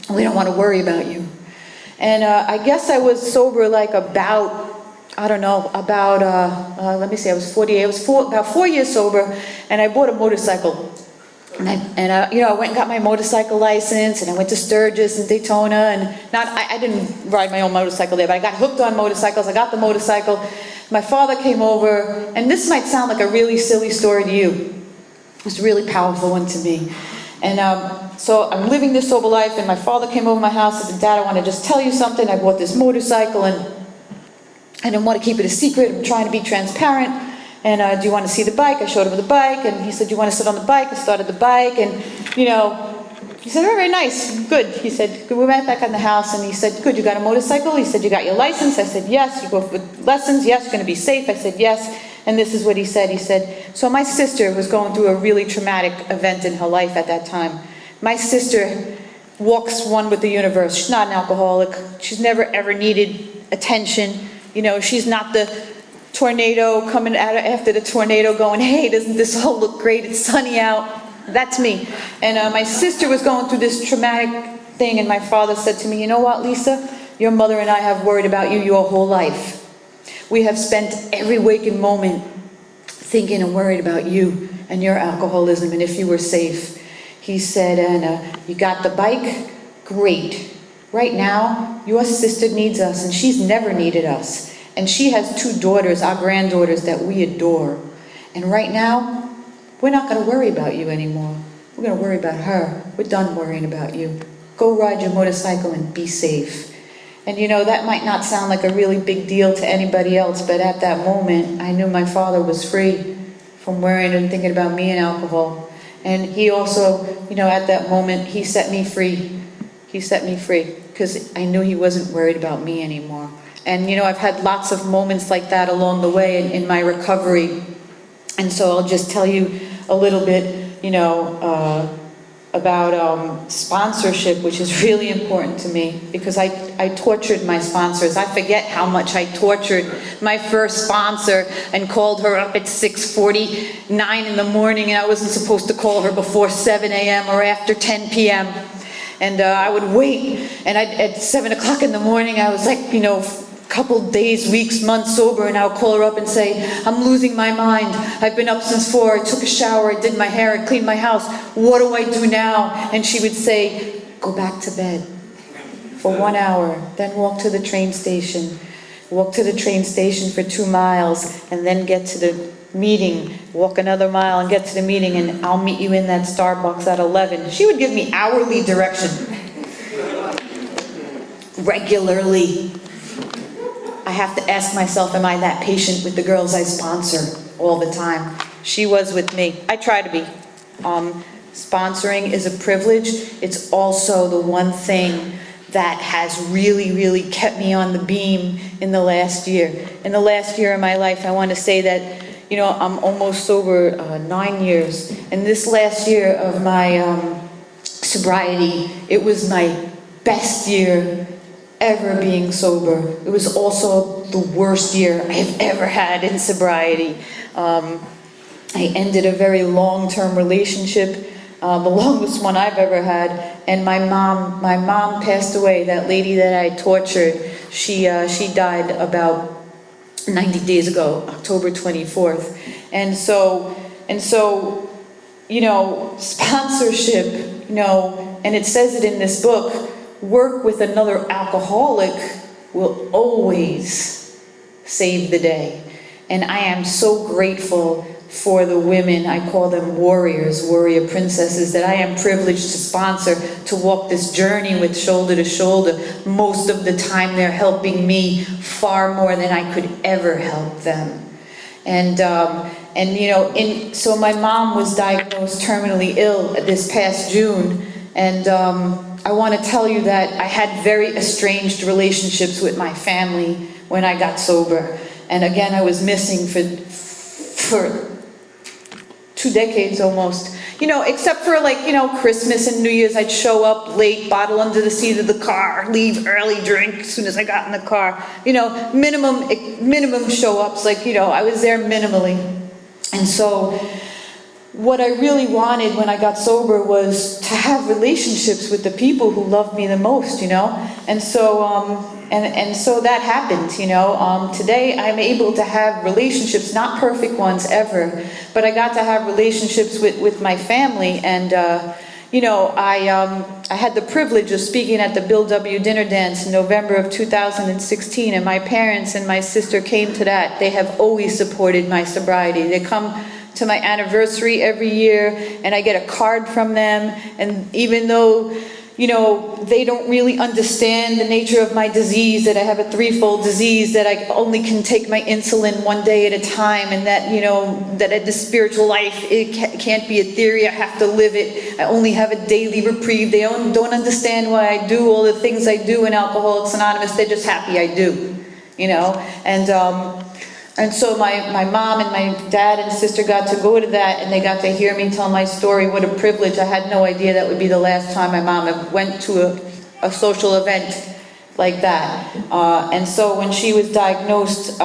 Speaker 6: we don't want to worry about you. And I guess I was sober like about, let me see, I was 48, I was about 4 years sober, and I bought a motorcycle. And I went and got my motorcycle license, and I went to Sturgis and Daytona, and I didn't ride my own motorcycle there, but I got hooked on motorcycles. I got the motorcycle. My father came over, and this might sound like a really silly story to you. It was a really powerful one to me. And so I'm living this sober life, and my father came over my house and said, Dad, I want to just tell you something. I bought this motorcycle, and I didn't want to keep it a secret. I'm trying to be transparent. And do you want to see the bike? I showed him the bike, and he said, do you want to sit on the bike? I started the bike, and, he said, all right, nice, good. He said, we went back in the house, and he said, good, you got a motorcycle? He said, you got your license? I said, yes. You go for lessons? Yes. You're going to be safe? I said, yes. And this is what he said. He said, so my sister was going through a really traumatic event in her life at that time. My sister walks one with the universe. She's not an alcoholic. She's never, ever needed attention. She's not the tornado coming out after the tornado going, hey, doesn't this all look great? It's sunny out. That's me. And my sister was going through this traumatic thing, and my father said to me, you know what, Lisa? Your mother and I have worried about you your whole life. We have spent every waking moment thinking and worried about you and your alcoholism and if you were safe. He said, and you got the bike? Great. Right now, your sister needs us, and she's never needed us. And she has 2 daughters, our granddaughters, that we adore. And right now, we're not going to worry about you anymore. We're going to worry about her. We're done worrying about you. Go ride your motorcycle and be safe. And that might not sound like a really big deal to anybody else, but at that moment, I knew my father was free from worrying and thinking about me and alcohol. And he also, at that moment, he set me free. He set me free because I knew he wasn't worried about me anymore. And, I've had lots of moments like that along the way in my recovery. And so I'll just tell you a little bit, about sponsorship, which is really important to me because I tortured my sponsors. I forget how much I tortured my first sponsor and called her up at 6:49 in the morning, and I wasn't supposed to call her before 7 a.m. or after 10 p.m. And I would wait, and at 7 o'clock in the morning, I was like, couple days, weeks, months sober, and I'll call her up and say, I'm losing my mind. I've been up since 4, I took a shower, I did my hair, I cleaned my house. What do I do now? And she would say, go back to bed for 1 hour, then walk to the train station, walk to the train station for 2 miles, and then get to the meeting, walk another mile and get to the meeting, and I'll meet you in that Starbucks at 11. She would give me hourly direction. Regularly. I have to ask myself, am I that patient with the girls I sponsor all the time? She was with me. I try to be. Sponsoring is a privilege. It's also the one thing that has really, really kept me on the beam in the last year. In the last year of my life, I want to say that, you know, I'm almost sober 9 years. And this last year of my sobriety, it was my best year ever being sober. It was also the worst year I've ever had in sobriety. I ended a very long-term relationship, the longest one I've ever had, and my mom passed away. That lady that I tortured, she died about 90 days ago, October 24th. And so, you know, sponsorship, you know, and it says it in this book, work with another alcoholic will always save the day. And I am so grateful for the women, I call them warriors, warrior princesses, that I am privileged to sponsor, to walk this journey with shoulder to shoulder. Most of the time they're helping me far more than I could ever help them. And you know, so my mom was diagnosed terminally ill this past June, and I want to tell you that I had very estranged relationships with my family when I got sober. And again, I was missing for 2 decades almost. You know, except for like, you know, Christmas and New Year's, I'd show up late, bottle under the seat of the car, leave early, drink as soon as I got in the car. You know, minimum show-ups, like, you know, I was there minimally. And so what I really wanted when I got sober was to have relationships with the people who loved me the most, you know? And so, and so that happened, you know? Today I'm able to have relationships, not perfect ones ever, but I got to have relationships with my family. And, you know, I had the privilege of speaking at the Bill W. Dinner Dance in November of 2016, and my parents and my sister came to that. They have always supported my sobriety. They come to my anniversary every year, and I get a card from them, and even though, you know, they don't really understand the nature of my disease, that I have a threefold disease, that I only can take my insulin one day at a time, and that, you know, that the spiritual life, it can't be a theory, I have to live it. I only have a daily reprieve. They don't understand why I do all the things I do in Alcoholics Anonymous. They're just happy I do, you know. And so my mom and my dad and sister got to go to that, and they got to hear me tell my story. What a privilege. I had no idea that would be the last time my mom went to a social event like that. And so when she was diagnosed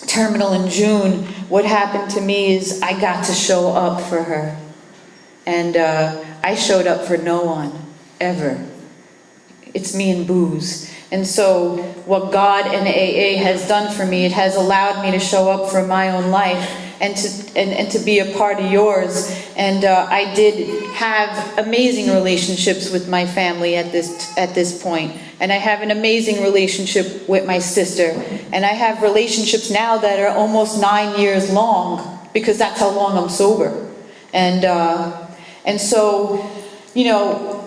Speaker 6: terminal in June, what happened to me is I got to show up for her. And I showed up for no one, ever. It's me and booze. And so what God and AA has done for me, it has allowed me to show up for my own life and to be a part of yours. And I did have amazing relationships with my family at this point. And I have an amazing relationship with my sister. And I have relationships now that are almost 9 years long, because that's how long I'm sober. And so, you know,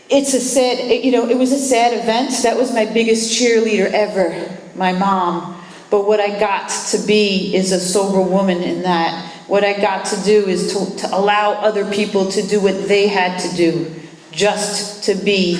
Speaker 6: it's a sad, you know, it was a sad event. That was my biggest cheerleader ever, my mom. But what I got to be is a sober woman in that. What I got to do is to allow other people to do what they had to do, just to be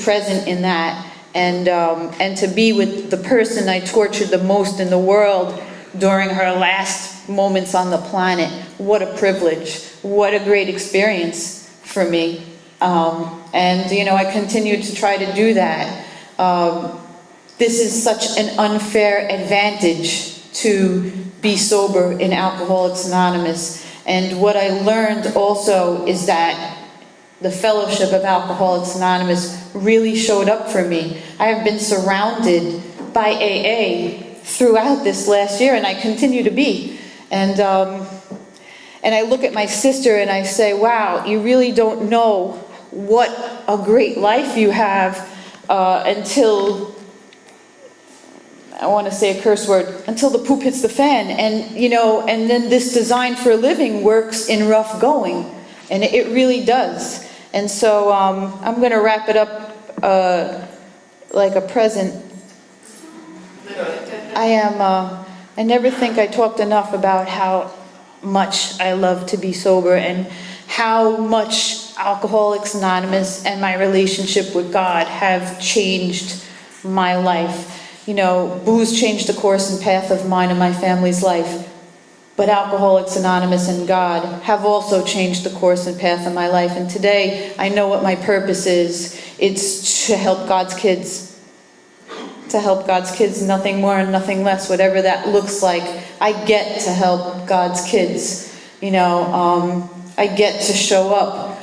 Speaker 6: present in that, and to be with the person I tortured the most in the world during her last moments on the planet. What a privilege. What a great experience for me. And, you know, I continue to try to do that. This is such an unfair advantage to be sober in Alcoholics Anonymous. And what I learned also is that the fellowship of Alcoholics Anonymous really showed up for me. I have been surrounded by AA throughout this last year, and I continue to be. And I look at my sister and I say, wow, you really don't know what a great life you have until I want to say a curse word, until the poop hits the fan. And, and then this design for a living works in rough going. And it really does. And so I'm going to wrap it up like a present. I never think I talked enough about how much I love to be sober and how much Alcoholics Anonymous and my relationship with God have changed my life. Booze changed the course and path of mine and my family's life, but Alcoholics Anonymous and God have also changed the course and path of my life. And today, I know what my purpose is. It's to help God's kids. To help God's kids, nothing more and nothing less, whatever that looks like. I get to help God's kids. I get to show up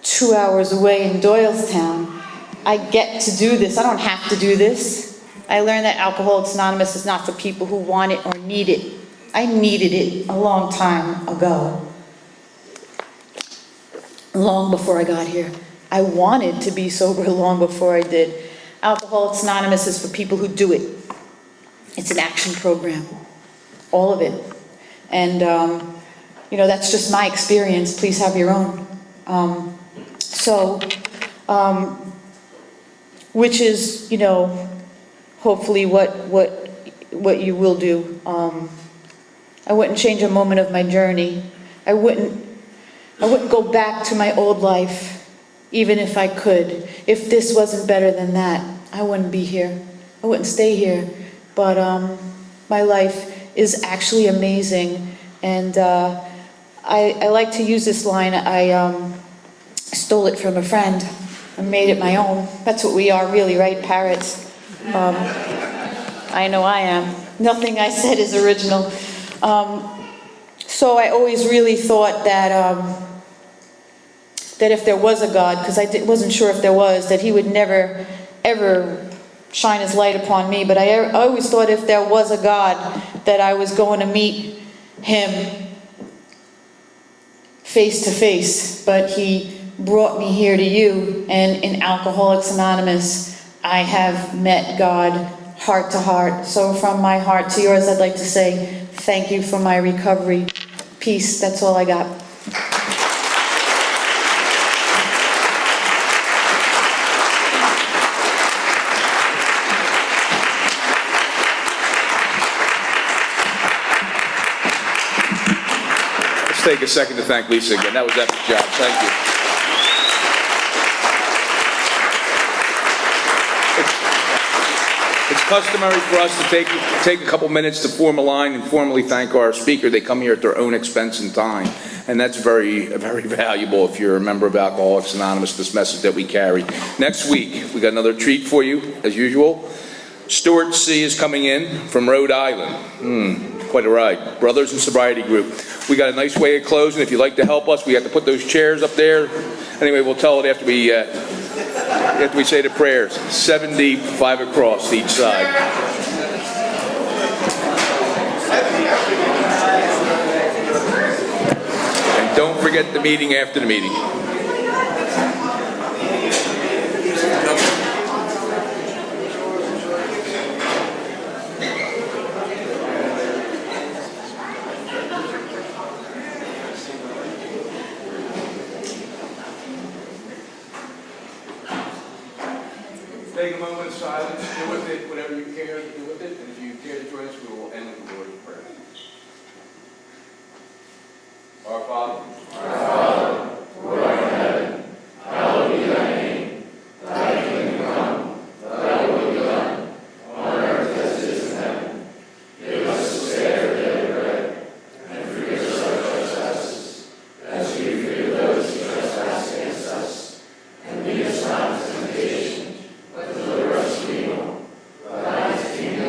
Speaker 6: 2 hours away in Doylestown. I get to do this. I don't have to do this. I learned that Alcoholics Anonymous is not for people who want it or need it. I needed it a long time ago. Long before I got here. I wanted to be sober long before I did. Alcoholics Anonymous is for people who do it. It's an action program. All of it. And, that's just my experience. Please have your own. Which is, hopefully what you will do. I wouldn't change a moment of my journey. I wouldn't go back to my old life, even if I could. If this wasn't better than that, I wouldn't be here. I wouldn't stay here. But my life is actually amazing. And I like to use this line. I stole it from a friend and made it my own. That's what we are really, right? Parrots. I know I am. Nothing I said is original. So I always really thought that that if there was a God, because I wasn't sure if there was, that he would never, ever shine his light upon me. But I always thought if there was a God, that I was going to meet him face to face. But he brought me here to you, and in Alcoholics Anonymous, I have met God heart to heart. So from my heart to yours, I'd like to say thank you for my recovery. Peace, that's all I got.
Speaker 1: Let's take a second to thank Lisa again. That was an epic job. Thank you. It's customary for us to take a couple minutes to form a line and formally thank our speaker. They come here at their own expense and time, and that's very, very valuable if you're a member of Alcoholics Anonymous, this message that we carry. Next week, we got another treat for you, as usual. Stuart C. is coming in from Rhode Island. Quite a ride. Brothers in Sobriety Group. We got a nice way of closing. If you'd like to help us, we have to put those chairs up there. Anyway, we'll tell it after we say the prayers. 75 across each side. And don't forget the meeting after the meeting. Take a moment of silence, do with it whatever you care to do with it, and if you care to join us, we will end with the Lord's Prayer. Our Father, who art in heaven, hallowed be thy name. Thy kingdom come, thy will be done, on earth as it is in heaven. Give us this day our daily bread, and forgive us our trespasses, as we forgive those who trespass against us. And lead us not into temptation, but deliver us from evil. For thine is the kingdom,